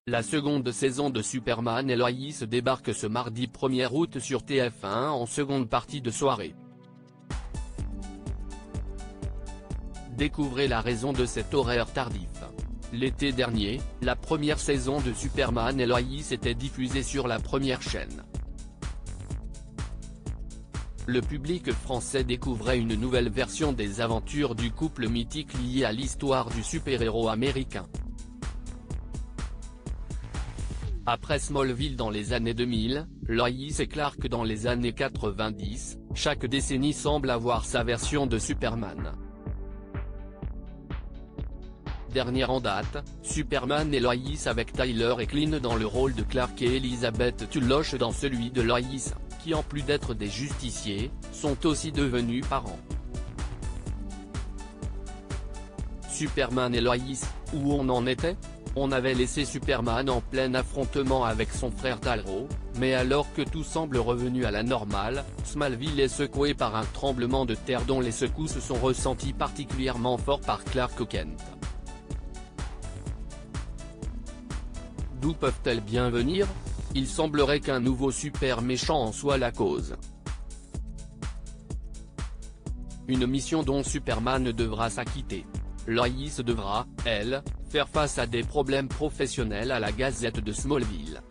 La seconde saison de Superman et Lois débarque ce mardi 1er août sur TF1 en seconde partie de soirée. Découvrez la raison de cet horaire tardif. L'été dernier, la première saison de Superman et Lois était diffusée sur la première chaîne. Le public français découvrait une nouvelle version des aventures du couple mythique liées à l'histoire du super-héros américain. Après Smallville dans les années 2000, Lois et Clark dans les années 90, chaque décennie semble avoir sa version de Superman. Dernière en date, Superman et Lois avec Tyler Hoechlin dans le rôle de Clark et Elizabeth Tulloch dans celui de Lois, qui en plus d'être des justiciers, sont aussi devenus parents. Superman et Lois, où on en était? On avait laissé Superman en plein affrontement avec son frère Tal-Rho, mais alors que tout semble revenu à la normale, Smallville est secoué par un tremblement de terre dont les secousses sont ressenties particulièrement fort par Clark Kent. D'où peuvent-elles bien venir? Il semblerait qu'un nouveau super méchant en soit la cause. Une mission dont Superman devra s'acquitter. Lois devra, elle, faire face à des problèmes professionnels à la Gazette de Smallville.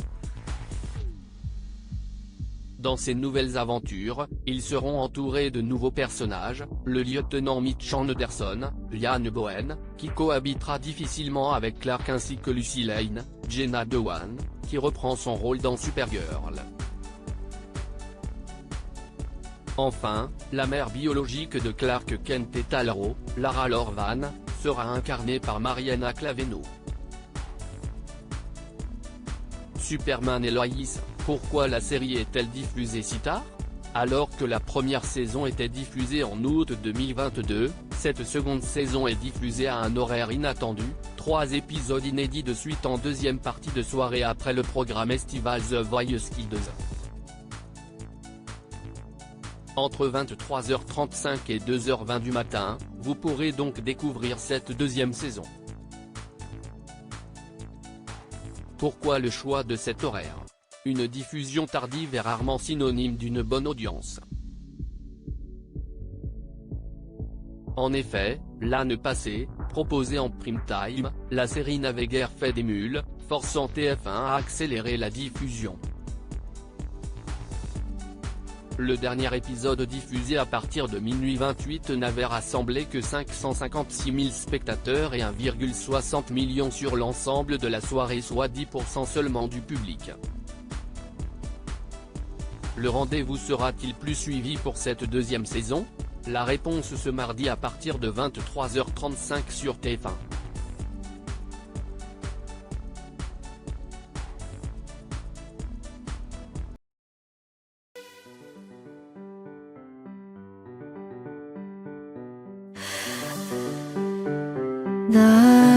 Dans ces nouvelles aventures, ils seront entourés de nouveaux personnages, le lieutenant Mitch Anderson, Lian Bowen, qui cohabitera difficilement avec Clark ainsi que Lucy Lane, Jenna Dewan, qui reprend son rôle dans Supergirl. Enfin, la mère biologique de Clark Kent et Tal-Rho, Lara Lor-Van, sera incarnée par Mariana Claveno. Superman et Lois, pourquoi la série est-elle diffusée si tard? Alors que la première saison était diffusée en août 2022, cette seconde saison est diffusée à un horaire inattendu, 3 épisodes inédits de suite en deuxième partie de soirée après le programme estival The Voice Kids. Entre 23h35 et 2h20 du matin, vous pourrez donc découvrir cette deuxième saison. Pourquoi le choix de cet horaire? Une diffusion tardive est rarement synonyme d'une bonne audience. En effet, l'année passée, proposée en prime time, la série n'avait guère fait des mules, forçant TF1 à accélérer la diffusion. Le dernier épisode diffusé à partir de minuit 28 n'avait rassemblé que 556 000 spectateurs et 1,60 million sur l'ensemble de la soirée, soit 10% seulement du public. Le rendez-vous sera-t-il plus suivi pour cette deuxième saison? La réponse ce mardi à partir de 23h35 sur TF1. 나